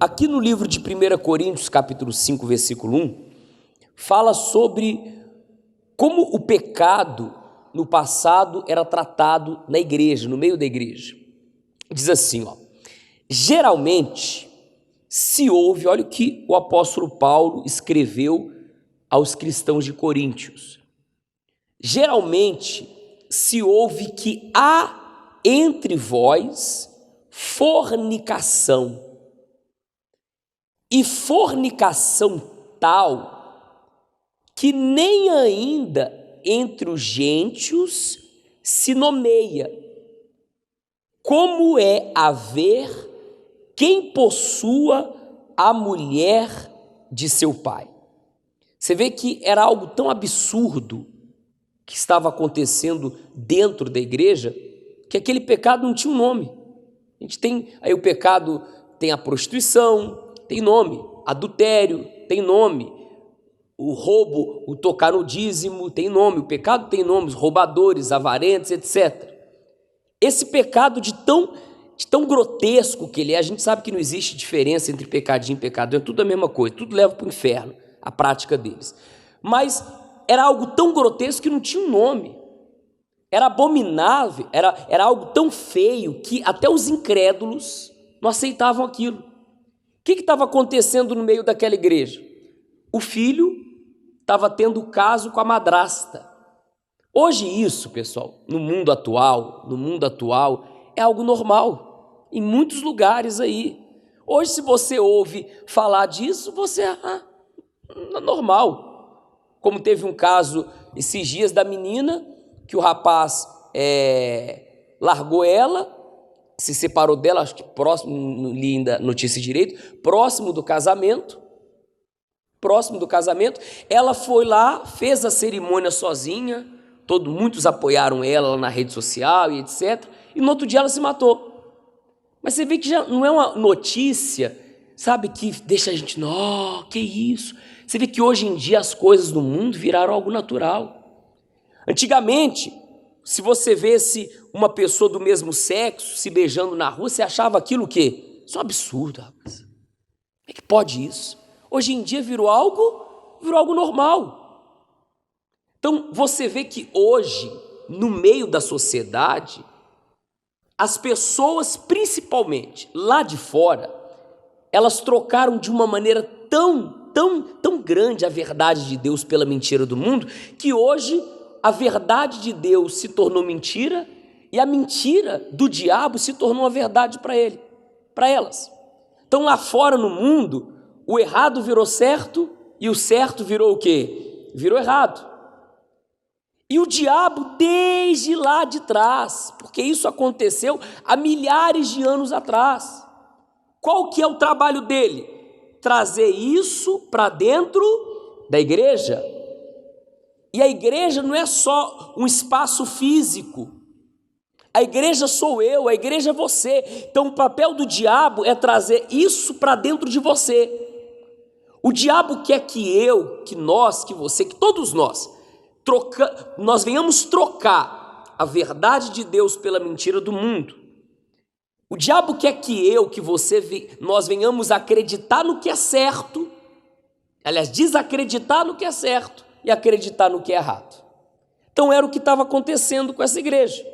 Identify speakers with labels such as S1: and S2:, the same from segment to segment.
S1: Aqui no livro de 1 Coríntios, capítulo 5, versículo 1, fala sobre como o pecado no passado era tratado na igreja, no meio da igreja. Diz assim, geralmente se ouve, olha o que o apóstolo Paulo escreveu aos cristãos de Coríntios. Geralmente se ouve que há entre vós fornicação, e fornicação tal que nem ainda entre os gentios se nomeia, como é haver quem possua a mulher de seu pai. Você vê que era algo tão absurdo que estava acontecendo dentro da igreja, que aquele pecado não tinha um nome. A gente tem aí o pecado, tem a prostituição, tem nome, adultério tem nome, o roubo, o tocar no dízimo tem nome, o pecado tem nomes, roubadores, avarentos, etc. Esse pecado de tão grotesco que ele é, a gente sabe que não existe diferença entre pecadinho e pecador, é tudo a mesma coisa, tudo leva para o inferno, a prática deles. Mas era algo tão grotesco que não tinha um nome, era abominável, era algo tão feio que até os incrédulos não aceitavam aquilo. O que estava acontecendo no meio daquela igreja? O filho estava tendo caso com a madrasta. Hoje isso, pessoal, no mundo atual, é algo normal, em muitos lugares aí. Hoje, se você ouve falar disso, você é normal. Como teve um caso esses dias da menina, que o rapaz largou ela, se separou dela, acho que próximo, não li ainda a notícia direito, próximo do casamento, ela foi lá, fez a cerimônia sozinha, muitos apoiaram ela lá na rede social e etc, e no outro dia ela se matou. Mas você vê que já não é uma notícia, sabe, que deixa a gente, que isso? Você vê que hoje em dia as coisas do mundo viraram algo natural. Antigamente, se você visse uma pessoa do mesmo sexo se beijando na rua, você achava aquilo o quê? Isso é um absurdo, rapaz. Como é que pode isso? Hoje em dia virou algo normal. Então, você vê que hoje, no meio da sociedade, as pessoas, principalmente lá de fora, elas trocaram de uma maneira tão grande a verdade de Deus pela mentira do mundo, que hoje a verdade de Deus se tornou mentira e a mentira do diabo se tornou uma verdade para elas. Então lá fora no mundo, o errado virou certo e o certo virou o quê? Virou errado. E o diabo desde lá de trás, porque isso aconteceu há milhares de anos atrás. Qual que é o trabalho dele? Trazer isso para dentro da igreja. E a igreja não é só um espaço físico. A igreja sou eu, a igreja é você. Então o papel do diabo é trazer isso para dentro de você. O diabo quer que eu, que nós, que você, que todos nós venhamos trocar a verdade de Deus pela mentira do mundo. O diabo quer que eu, que você, nós venhamos acreditar no que é certo, aliás, desacreditar no que é certo e acreditar no que é errado. Então era o que estava acontecendo com essa igreja.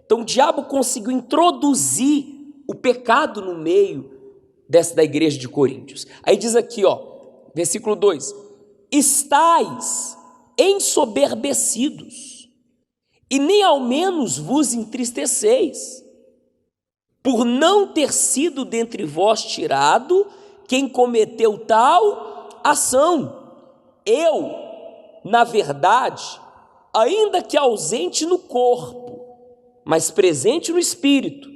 S1: Então o diabo conseguiu introduzir o pecado no meio da igreja de Coríntios. Aí diz aqui, versículo 2: estais ensoberbecidos, e nem ao menos vos entristeceis, por não ter sido dentre vós tirado quem cometeu tal ação. Eu, na verdade, ainda que ausente no corpo, mas presente no espírito,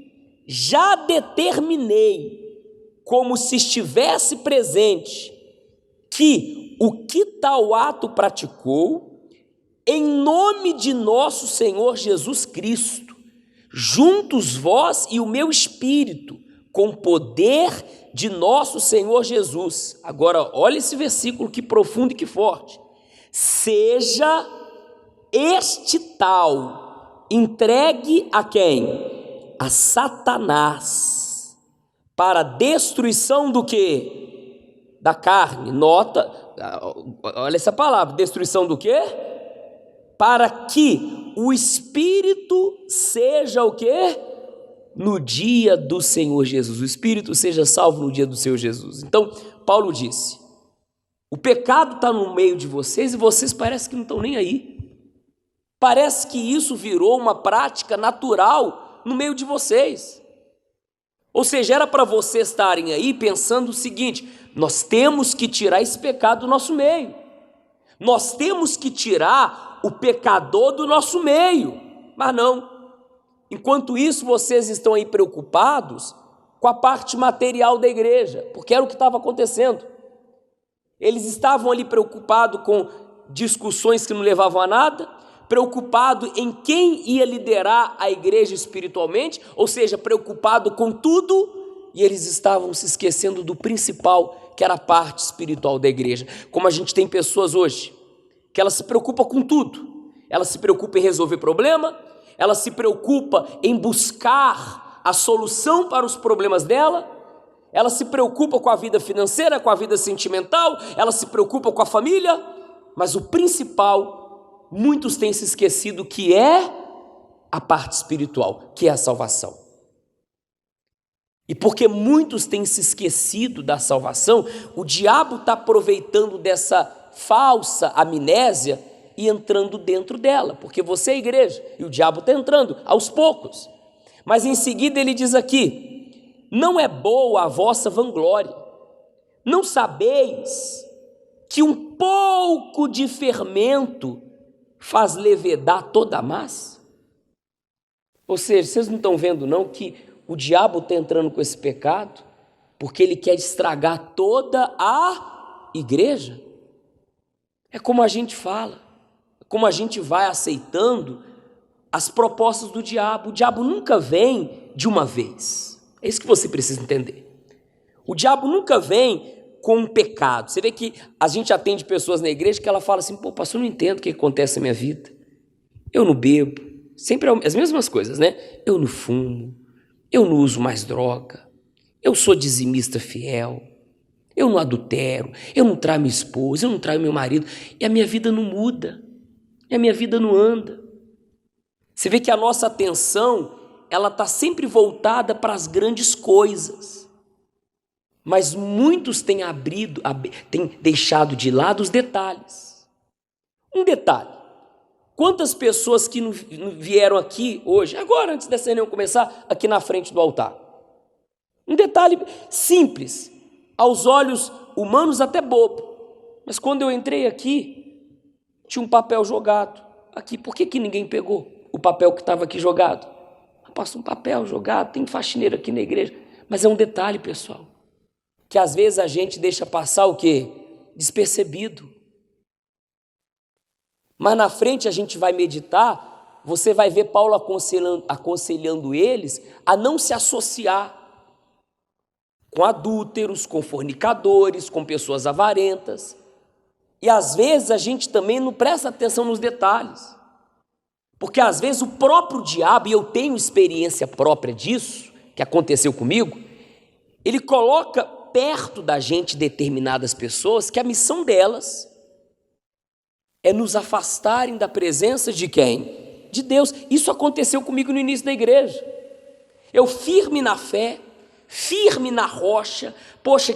S1: já determinei, como se estivesse presente, que o que tal ato praticou, em nome de nosso Senhor Jesus Cristo, juntos vós e o meu espírito, com poder de nosso Senhor Jesus. Agora, olha esse versículo que profundo e que forte. Seja este tal entregue a quem? A Satanás, para a destruição do quê? Da carne. Nota, olha essa palavra, destruição do quê? Para que o Espírito seja o quê? No dia do Senhor Jesus. O Espírito seja salvo no dia do Senhor Jesus. Então, Paulo disse, o pecado está no meio de vocês e vocês parecem que não estão nem aí. Parece que isso virou uma prática natural no meio de vocês. Ou seja, era para vocês estarem aí pensando o seguinte, nós temos que tirar esse pecado do nosso meio. Nós temos que tirar o pecador do nosso meio. Mas não. Enquanto isso, vocês estão aí preocupados com a parte material da igreja, porque era o que estava acontecendo. Eles estavam ali preocupados com discussões que não levavam a nada, preocupado em quem ia liderar a igreja espiritualmente, ou seja, preocupado com tudo, e eles estavam se esquecendo do principal, que era a parte espiritual da igreja. Como a gente tem pessoas hoje, que elas se preocupam com tudo, elas se preocupam em resolver problema, ela se preocupa em buscar a solução para os problemas dela, ela se preocupa com a vida financeira, com a vida sentimental, ela se preocupa com a família, mas o principal, muitos têm se esquecido que é a parte espiritual, que é a salvação. E porque muitos têm se esquecido da salvação, o diabo está aproveitando dessa falsa amnésia e entrando dentro dela, porque você é igreja e o diabo está entrando aos poucos. Mas em seguida ele diz aqui, não é boa a vossa vanglória, não sabeis que um pouco de fermento faz levedar toda a massa? Ou seja, vocês não estão vendo não que o diabo está entrando com esse pecado porque ele quer estragar toda a igreja? É como a gente fala, é como a gente vai aceitando as propostas do diabo. O diabo nunca vem de uma vez, é isso que você precisa entender. O diabo nunca vem com um pecado. Você vê que a gente atende pessoas na igreja que ela fala assim, pô, pastor, eu não entendo o que acontece na minha vida. Eu não bebo, sempre as mesmas coisas, né? Eu não fumo, eu não uso mais droga, eu sou dizimista fiel, eu não adultero, eu não traio minha esposa, eu não traio meu marido, e a minha vida não muda, e a minha vida não anda. Você vê que a nossa atenção, ela está sempre voltada para as grandes coisas. Mas muitos têm têm deixado de lado os detalhes. Um detalhe, quantas pessoas que não vieram aqui hoje, agora antes dessa reunião começar, aqui na frente do altar? Um detalhe simples, aos olhos humanos até bobo, mas quando eu entrei aqui, tinha um papel jogado aqui. Por que ninguém pegou o papel que estava aqui jogado? Passa um papel jogado, tem faxineiro aqui na igreja, mas é um detalhe, pessoal, que às vezes a gente deixa passar o quê? Despercebido. Mas na frente a gente vai meditar, você vai ver Paulo aconselhando eles a não se associar com adúlteros, com fornicadores, com pessoas avarentas. E às vezes a gente também não presta atenção nos detalhes. Porque às vezes o próprio diabo, e eu tenho experiência própria disso, que aconteceu comigo, ele coloca perto da gente determinadas pessoas que a missão delas é nos afastarem da presença de quem? De Deus. Isso aconteceu comigo no início da igreja. Eu firme na fé, firme na rocha, poxa,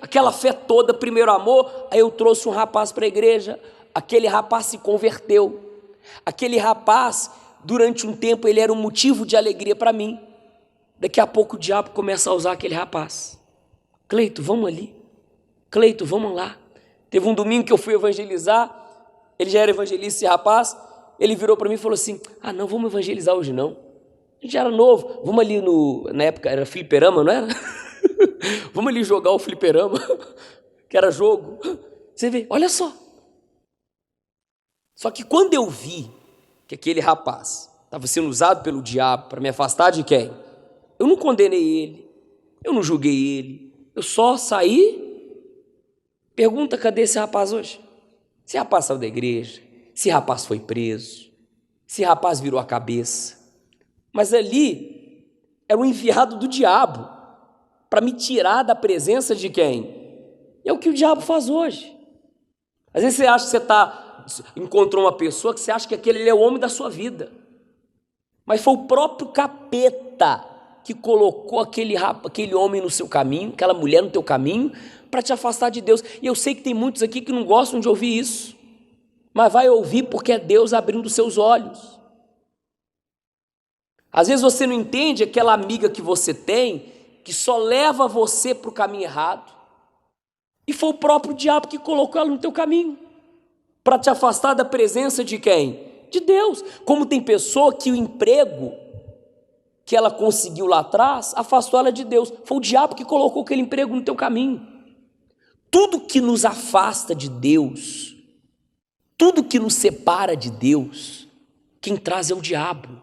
S1: aquela fé toda, primeiro amor, aí eu trouxe um rapaz para a igreja, aquele rapaz se converteu, aquele rapaz, durante um tempo, ele era um motivo de alegria para mim. Daqui a pouco o diabo começa a usar aquele rapaz. Cleito, vamos ali. Cleito, vamos lá. Teve um domingo que eu fui evangelizar, ele já era evangelista, esse rapaz, ele virou para mim e falou assim, não, vamos evangelizar hoje não. A gente era novo, vamos ali na época era fliperama, não era? Vamos ali jogar o fliperama, que era jogo. Você vê, olha só. Só que quando eu vi que aquele rapaz estava sendo usado pelo diabo para me afastar de quem? Eu não condenei ele, eu não julguei ele, eu só saí. Pergunta, cadê esse rapaz hoje? Esse rapaz saiu da igreja, esse rapaz foi preso, esse rapaz virou a cabeça. Mas ali era um enviado do diabo para me tirar da presença de quem? É o que o diabo faz hoje. Às vezes você acha que você encontrou uma pessoa que você acha que aquele é o homem da sua vida. Mas foi o próprio capeta que colocou aquele homem no seu caminho, aquela mulher no teu caminho, para te afastar de Deus. E eu sei que tem muitos aqui que não gostam de ouvir isso, mas vai ouvir porque é Deus abrindo os seus olhos. Às vezes você não entende aquela amiga que você tem, que só leva você para o caminho errado, e foi o próprio diabo que colocou ela no teu caminho, para te afastar da presença de quem? De Deus. Como tem pessoa que o emprego que ela conseguiu lá atrás afastou ela de Deus, foi o diabo que colocou aquele emprego no teu caminho. Tudo que nos afasta de Deus, tudo que nos separa de Deus, quem traz é o diabo.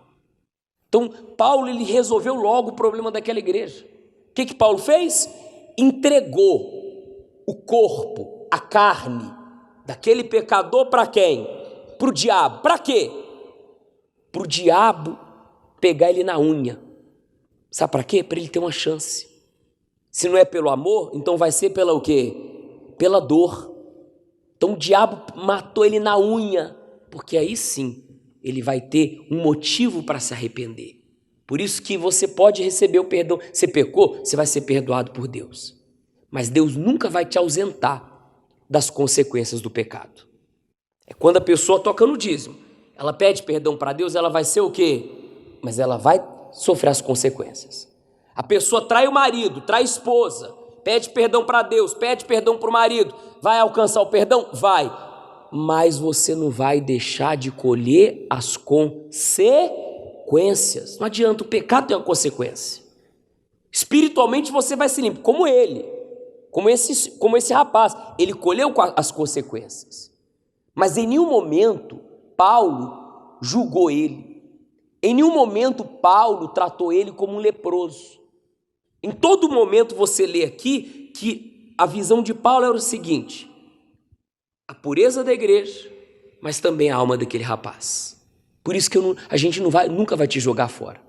S1: Então Paulo, ele resolveu logo o problema daquela igreja. O que Paulo fez? Entregou o corpo, a carne daquele pecador para quem? Para o diabo. Para quê? Para o diabo pegar ele na unha. Sabe para quê? Para ele ter uma chance. Se não é pelo amor, então vai ser pela o quê? Pela dor. Então o diabo matou ele na unha, porque aí sim ele vai ter um motivo para se arrepender. Por isso que você pode receber o perdão. Você pecou, você vai ser perdoado por Deus. Mas Deus nunca vai te ausentar das consequências do pecado. É quando a pessoa toca no dízimo, ela pede perdão para Deus, ela vai ser o quê? Mas ela vai sofrer as consequências. A pessoa trai o marido, trai a esposa, pede perdão para Deus, pede perdão para o marido, vai alcançar o perdão? Vai. Mas você não vai deixar de colher as consequências. Não adianta, o pecado tem uma consequência. Espiritualmente você vai se limpar, como ele. Como esse rapaz, ele colheu as consequências. Mas em nenhum momento Paulo julgou ele. Em nenhum momento Paulo tratou ele como um leproso. Em todo momento você lê aqui que a visão de Paulo era o seguinte: a pureza da igreja, mas também a alma daquele rapaz. Por isso que a gente nunca vai te jogar fora.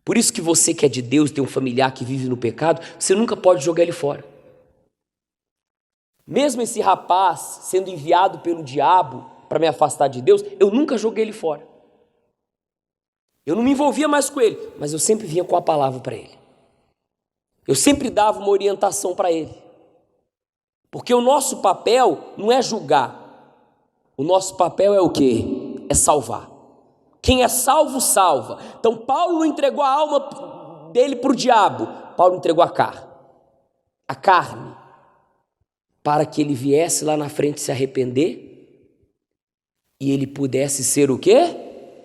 S1: Por isso que você que é de Deus, tem um familiar que vive no pecado, você nunca pode jogar ele fora. Mesmo esse rapaz sendo enviado pelo diabo para me afastar de Deus, eu nunca joguei ele fora. Eu não me envolvia mais com ele, mas eu sempre vinha com a palavra para ele. Eu sempre dava uma orientação para ele. Porque o nosso papel não é julgar. O nosso papel é o quê? É salvar. Quem é salvo, salva. Então Paulo não entregou a alma dele para o diabo. Paulo entregou a carne, para que ele viesse lá na frente se arrepender e ele pudesse ser o quê?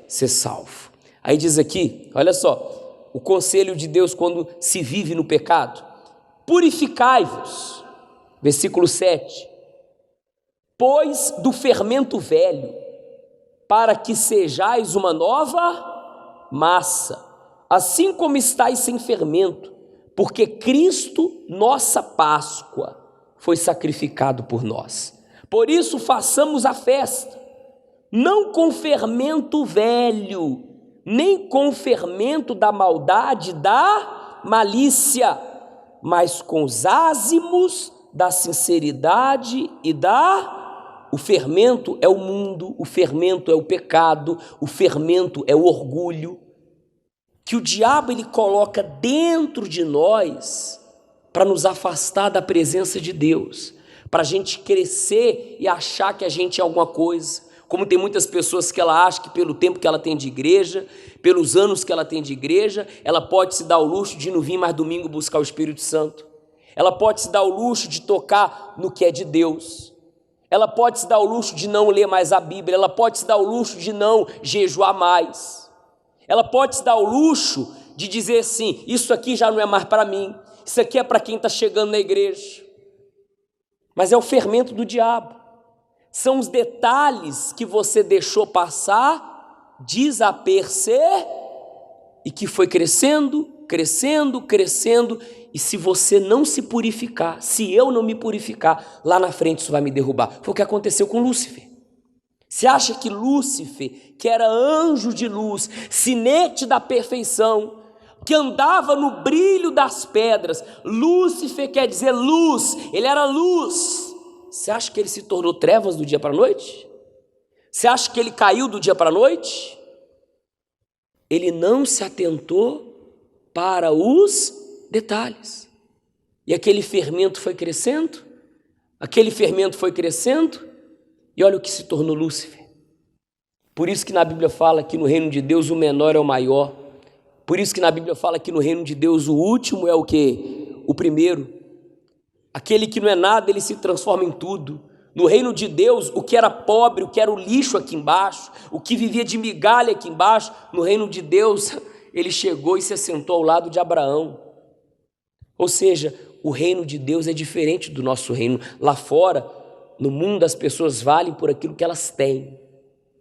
S1: Ser salvo. Aí diz aqui, olha só, o conselho de Deus quando se vive no pecado: purificai-vos, versículo 7, pois do fermento velho, para que sejais uma nova massa, assim como estáis sem fermento, porque Cristo, nossa Páscoa, foi sacrificado por nós. Por isso façamos a festa, não com fermento velho, nem com fermento da maldade, da malícia, mas com os ázimos da sinceridade e O fermento é o mundo, o fermento é o pecado, o fermento é o orgulho, que o diabo ele coloca dentro de nós para nos afastar da presença de Deus, para a gente crescer e achar que a gente é alguma coisa. Como tem muitas pessoas que ela acha que pelo tempo que ela tem de igreja, pelos anos que ela tem de igreja, ela pode se dar o luxo de não vir mais domingo buscar o Espírito Santo. Ela pode se dar o luxo de tocar no que é de Deus. Ela pode se dar o luxo de não ler mais a Bíblia. Ela pode se dar o luxo de não jejuar mais. Ela pode se dar o luxo de dizer assim: isso aqui já não é mais para mim, isso aqui é para quem está chegando na igreja. Mas é o fermento do diabo. São os detalhes que você deixou passar, desaperceber, e que foi crescendo, e se você não se purificar, se eu não me purificar, lá na frente isso vai me derrubar. Foi o que aconteceu com Lúcifer. Você acha que Lúcifer, que era anjo de luz, sinete da perfeição, que andava no brilho das pedras. Lúcifer quer dizer luz, ele era luz. Você acha que ele se tornou trevas do dia para a noite? Você acha que ele caiu do dia para a noite? Ele não se atentou para os detalhes. E aquele fermento foi crescendo, e olha o que se tornou Lúcifer. Por isso que na Bíblia fala que no reino de Deus o menor é o maior. Por isso que na Bíblia fala que no reino de Deus o último é o quê? O primeiro. Aquele que não é nada, ele se transforma em tudo. No reino de Deus, o que era pobre, o que era o lixo aqui embaixo, o que vivia de migalha aqui embaixo, no reino de Deus, ele chegou e se assentou ao lado de Abraão. Ou seja, o reino de Deus é diferente do nosso reino. Lá fora, no mundo, as pessoas valem por aquilo que elas têm.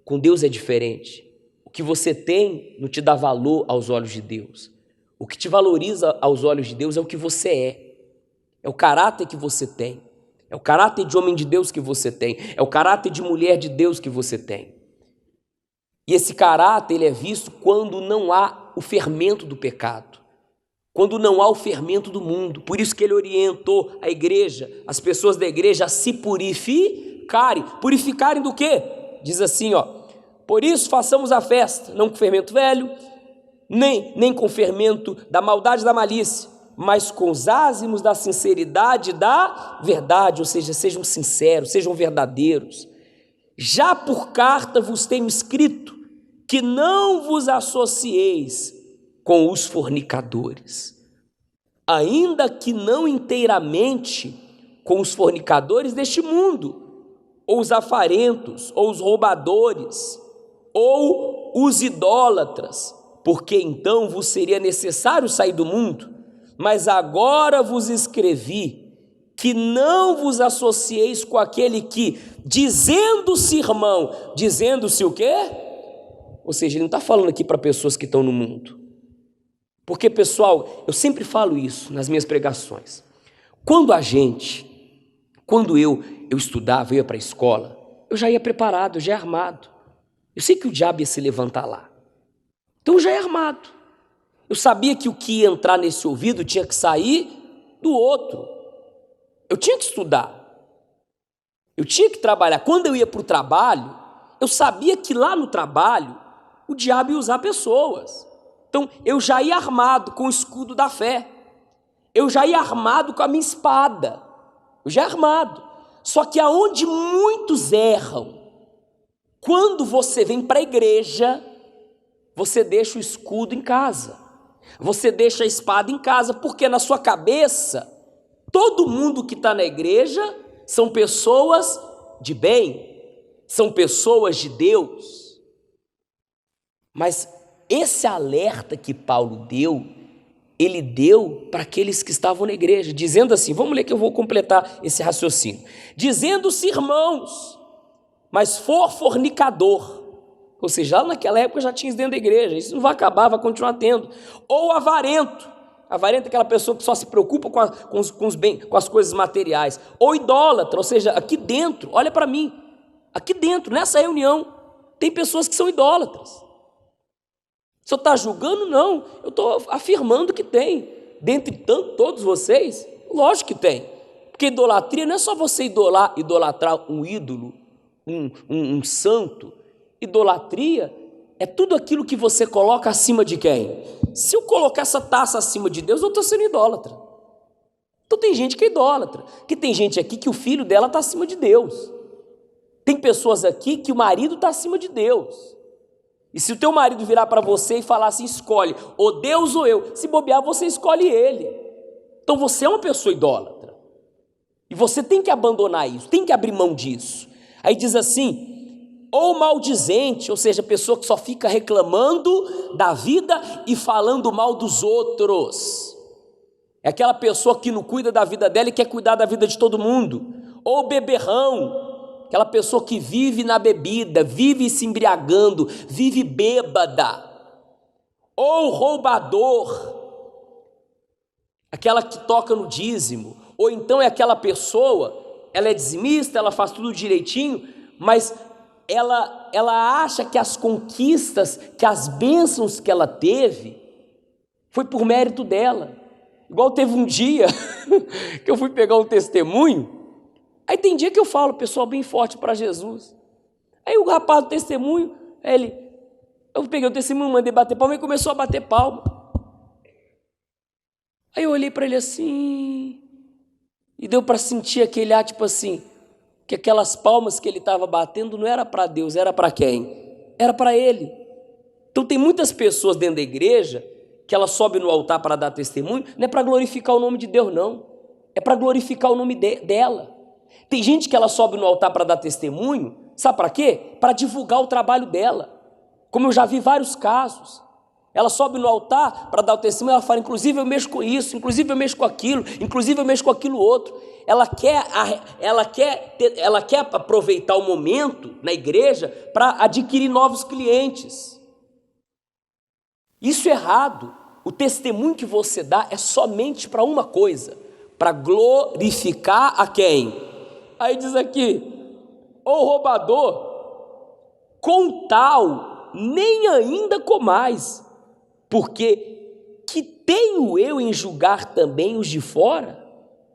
S1: Com Deus é diferente. O que você tem não te dá valor aos olhos de Deus. O que te valoriza aos olhos de Deus é o que você é. É o caráter que você tem. É o caráter de homem de Deus que você tem. É o caráter de mulher de Deus que você tem. E esse caráter ele é visto quando não há o fermento do pecado. Quando não há o fermento do mundo. Por isso que ele orientou a igreja, as pessoas da igreja a se purificarem. Purificarem do quê? Diz assim, por isso façamos a festa, não com fermento velho, nem com fermento da maldade e da malícia, mas com os ázimos da sinceridade e da verdade, ou seja, sejam sinceros, sejam verdadeiros. Já por carta vos tenho escrito que não vos associeis com os fornicadores, ainda que não inteiramente com os fornicadores deste mundo, ou os avarentos, ou os roubadores, ou os idólatras, porque então vos seria necessário sair do mundo. Mas agora vos escrevi que não vos associeis com aquele que, dizendo-se irmão, dizendo-se o quê? Ou seja, ele não está falando aqui para pessoas que estão no mundo. Porque, pessoal, eu sempre falo isso nas minhas pregações. Quando eu estudava, eu ia para a escola, eu já ia preparado, eu já ia armado. Eu sei que o diabo ia se levantar lá. Então eu já ia armado. Eu sabia que o que ia entrar nesse ouvido tinha que sair do outro. Eu tinha que estudar. Eu tinha que trabalhar. Quando eu ia para o trabalho, eu sabia que lá no trabalho o diabo ia usar pessoas. Então eu já ia armado com o escudo da fé. Eu já ia armado com a minha espada. Eu já ia armado. Só que aonde muitos erram, quando você vem para a igreja, você deixa o escudo em casa. Você deixa a espada em casa, porque na sua cabeça, todo mundo que está na igreja são pessoas de bem, são pessoas de Deus. Mas esse alerta que Paulo deu, ele deu para aqueles que estavam na igreja, dizendo assim, vamos ler que eu vou completar esse raciocínio. Dizendo-se irmãos, mas for fornicador, ou seja, lá naquela época já tinha isso dentro da igreja, isso não vai acabar, vai continuar tendo. Ou avarento é aquela pessoa que só se preocupa com os bens, com as coisas materiais. Ou idólatra, ou seja, aqui dentro, olha para mim, aqui dentro, nessa reunião, tem pessoas que são idólatras. O senhor está julgando? Não, eu estou afirmando que tem. Dentre todos vocês, lógico que tem. Porque idolatria não é só você idolatrar um ídolo, um santo. Idolatria é tudo aquilo que você coloca acima de quem? Se eu colocar essa taça acima de Deus, eu estou sendo idólatra. Então tem gente que é idólatra, que tem gente aqui que o filho dela está acima de Deus. Tem pessoas aqui que o marido está acima de Deus. E se o teu marido virar para você e falar assim, escolhe, ou Deus ou eu, se bobear, você escolhe ele. Então você é uma pessoa idólatra. E você tem que abandonar isso, tem que abrir mão disso. Aí diz assim, ou maldizente, ou seja, pessoa que só fica reclamando da vida e falando mal dos outros. É aquela pessoa que não cuida da vida dela e quer cuidar da vida de todo mundo. Ou beberrão, aquela pessoa que vive na bebida, vive se embriagando, vive bêbada. Ou roubador, aquela que toca no dízimo. Ou então é aquela pessoa, ela é dizimista, ela faz tudo direitinho, mas ela acha que as conquistas, que as bênçãos que ela teve, Foi por mérito dela. Igual teve um dia que eu fui pegar um testemunho, aí tem dia que eu falo, pessoal bem forte para Jesus. Aí o rapaz do testemunho, eu peguei o testemunho, mandei bater palma, e começou a bater palma. Aí eu olhei para ele assim, e deu para sentir aquele ar, tipo assim, que aquelas palmas que ele estava batendo não era para Deus, era para quem? Era para ele. Então tem muitas pessoas dentro da igreja que ela sobe no altar para dar testemunho, não é para glorificar o nome de Deus, não. É para glorificar o nome dela. Tem gente que ela sobe no altar para dar testemunho, sabe para quê? Para divulgar o trabalho dela. Como eu já vi vários casos. Ela sobe no altar para dar o testemunho, ela fala, inclusive eu mexo com isso, inclusive eu mexo com aquilo, inclusive eu mexo com aquilo outro. Ela quer aproveitar o momento na igreja para adquirir novos clientes. Isso é errado. O testemunho que você dá é somente para uma coisa, para glorificar a quem? Aí diz aqui, o roubador, com tal, nem ainda comais, porque que tenho eu em julgar também os de fora?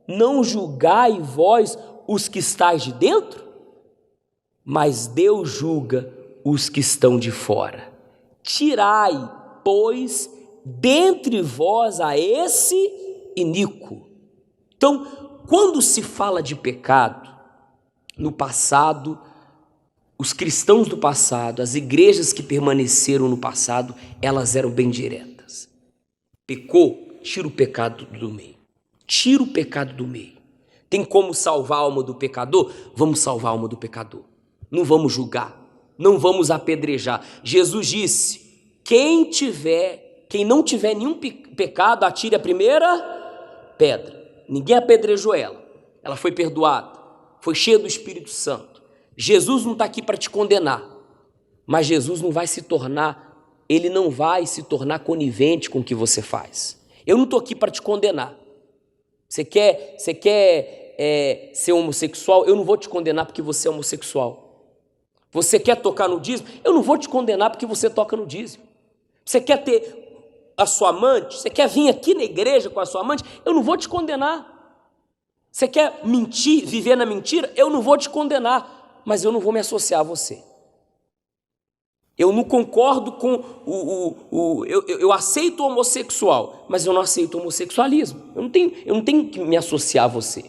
S1: Não julgai vós os que estáis de dentro? Mas Deus julga os que estão de fora. Tirai, pois, dentre vós a esse iníquo. Então, quando se fala de pecado, no passado, os cristãos do passado, as igrejas que permaneceram no passado, elas eram bem diretas. Pecou, tira o pecado do meio. Tira o pecado do meio. Tem como salvar a alma do pecador? Vamos salvar a alma do pecador. Não vamos julgar, não vamos apedrejar. Jesus disse, quem não tiver nenhum pecado, atire a primeira pedra. Ninguém apedrejou ela. Ela foi perdoada, foi cheia do Espírito Santo. Jesus não está aqui para te condenar, mas Jesus não vai se tornar, ele não vai se tornar conivente com o que você faz. Eu não estou aqui para te condenar. Você quer ser homossexual? Eu não vou te condenar porque você é homossexual. Você quer tocar no dízimo? Eu não vou te condenar porque você toca no dízimo. Você quer ter a sua amante? Você quer vir aqui na igreja com a sua amante? Eu não vou te condenar. Você quer mentir, viver na mentira? Eu não vou te condenar, mas eu não vou me associar a você. Eu não concordo com eu aceito o homossexual, mas eu não aceito o homossexualismo. Eu não tenho que me associar a você.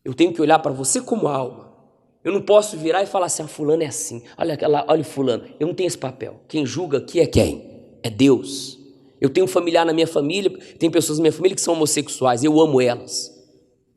S1: Eu tenho que olhar para você como alma. Eu não posso virar e falar assim, fulano é assim. Olha fulano, eu não tenho esse papel. Quem julga aqui é quem? É Deus. Eu tenho um familiar na minha família, tem pessoas na minha família que são homossexuais, eu amo elas.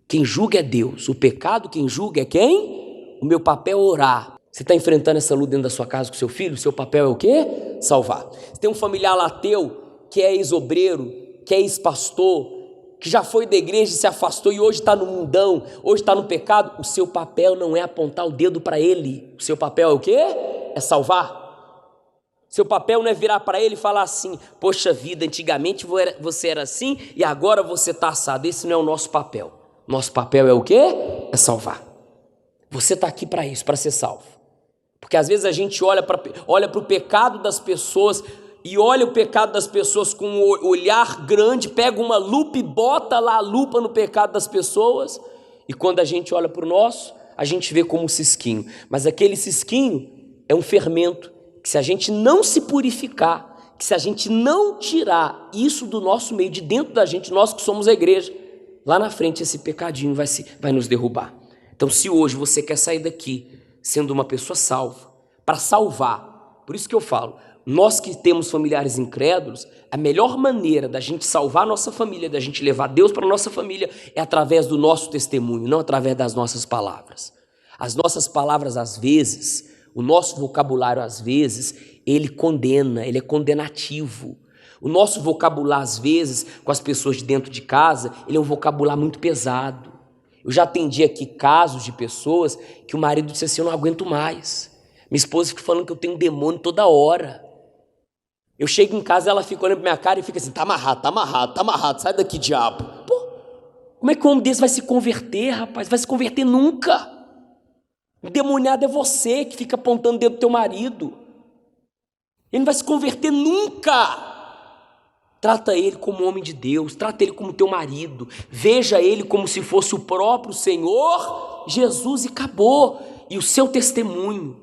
S1: Quem julga é Deus. O pecado, quem julga é quem? O meu papel é orar. Você está enfrentando essa luta dentro da sua casa com seu filho? Seu papel é o quê? Salvar. Você tem um familiar ateu que é ex-obreiro, que é ex-pastor, que já foi da igreja e se afastou e hoje está no mundão, hoje está no pecado. O seu papel não é apontar o dedo para ele. O seu papel é o quê? É salvar. Seu papel não é virar para ele e falar assim, poxa vida, antigamente você era assim e agora você está assado. Esse não é o nosso papel. Nosso papel é o quê? É salvar. Você está aqui para isso, para ser salvo. Porque às vezes a gente olha para o pecado das pessoas e olha o pecado das pessoas com um olhar grande, pega uma lupa e bota lá a lupa no pecado das pessoas, e quando a gente olha para o nosso, a gente vê como um cisquinho. Mas aquele cisquinho é um fermento que, se a gente não se purificar, que se a gente não tirar isso do nosso meio, de dentro da gente, nós que somos a igreja, lá na frente esse pecadinho vai nos derrubar. Então, se hoje você quer sair daqui sendo uma pessoa salva, para salvar, por isso que eu falo, nós que temos familiares incrédulos, a melhor maneira da gente salvar a nossa família, da gente levar Deus para a nossa família, é através do nosso testemunho, não através das nossas palavras. As nossas palavras, às vezes, o nosso vocabulário, às vezes, ele condena, ele é condenativo. O nosso vocabulário, às vezes, com as pessoas de dentro de casa, ele é um vocabulário muito pesado. Eu já atendi aqui casos de pessoas que o marido disse assim, eu não aguento mais. Minha esposa fica falando que eu tenho um demônio toda hora. Eu chego em casa, ela fica olhando pra minha cara e fica assim, tá amarrado, sai daqui, diabo. Pô, como é que um homem desse vai se converter, rapaz? Vai se converter nunca. O demoniado é você que fica apontando o dedo do teu marido. Ele não vai se converter nunca. Trata ele como homem de Deus, trata ele como teu marido, veja ele como se fosse o próprio Senhor Jesus e acabou. E o seu testemunho,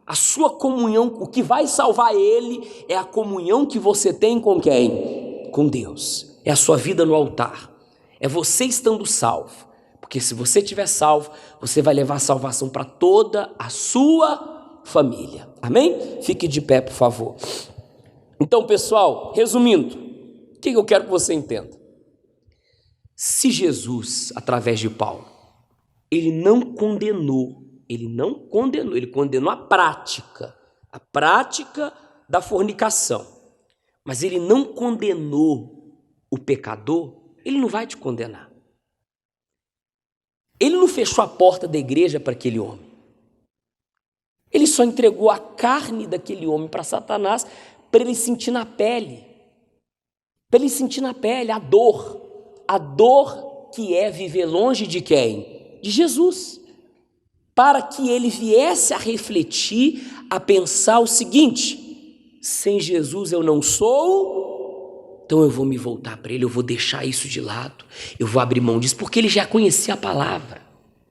S1: a sua comunhão, o que vai salvar ele é a comunhão que você tem com quem? Com Deus. É a sua vida no altar, é você estando salvo, porque se você estiver salvo, você vai levar a salvação para toda a sua família. Amém? Fique de pé, por favor. Então, pessoal, resumindo, o que eu quero que você entenda? Se Jesus, através de Paulo, ele condenou a prática da fornicação, mas ele não condenou o pecador, ele não vai te condenar. Ele não fechou a porta da igreja para aquele homem. Ele só entregou a carne daquele homem para Satanás, para ele sentir na pele, a dor que é viver longe de quem? De Jesus, para que ele viesse a refletir, a pensar o seguinte: sem Jesus eu não sou, então eu vou me voltar para ele, eu vou deixar isso de lado, eu vou abrir mão disso, porque ele já conhecia a palavra,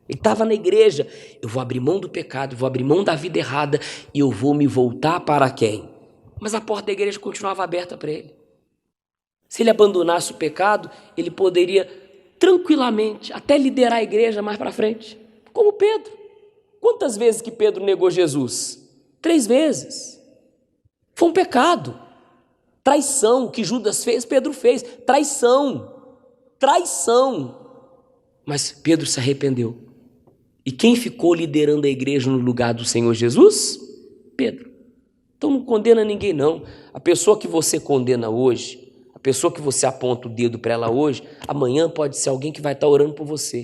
S1: ele estava na igreja, eu vou abrir mão do pecado, eu vou abrir mão da vida errada e eu vou me voltar para quem? Mas a porta da igreja continuava aberta para ele. Se ele abandonasse o pecado, ele poderia tranquilamente até liderar a igreja mais para frente, como Pedro. Quantas vezes que Pedro negou Jesus? 3 vezes. Foi um pecado. Traição, o que Judas fez, Pedro fez. Traição. Mas Pedro se arrependeu. E quem ficou liderando a igreja no lugar do Senhor Jesus? Pedro. Então não condena ninguém não. A pessoa que você condena hoje, a pessoa que você aponta o dedo para ela hoje, amanhã pode ser alguém que vai estar orando por você.